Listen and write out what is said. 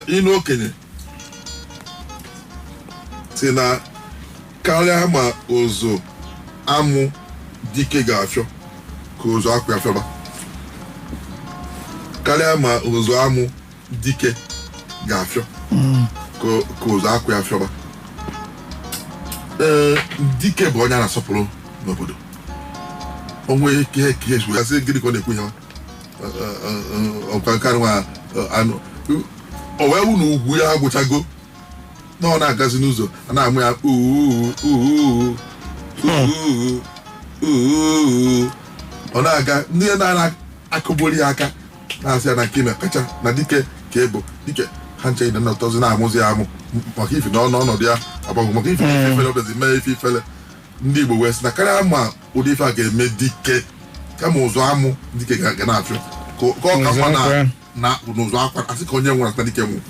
ịnụ okenye si na karịa ma ụzụ amụ dike ga-afịọ ka ụzụ akwa afịọba karịa ma ụzụ amụ dike ga-afịọ ka ụzụ akwa afịọba. Dike bụ onye a na-asọpụrụ n'obodo. Onwe ihe ka ihe gasị gịnị ka ọ na-ekwu ya ọkwa nke nwa anụ o wee wụ na ugwu ya agwụchago na ọ na-agazi n'ụzọ a na-amụ ya ọ na-aga ndị na-akụgbori ya aka na-asị ya na nke na kacha na dike ka ebo dike ha nche na nnọtọzi na-amụzi ya amụ maka ife na ọnọdụ ya agbanwe maka ife ifele obezi mee ife ifele. Ndị Igbo wee sị na karịa ma ụdị ife a ga-eme dike kama ụzọ amụ dike ga na-afịọ ka ọ kakwa na ụzọ akwa asị ka onye nwere ata dike nwụ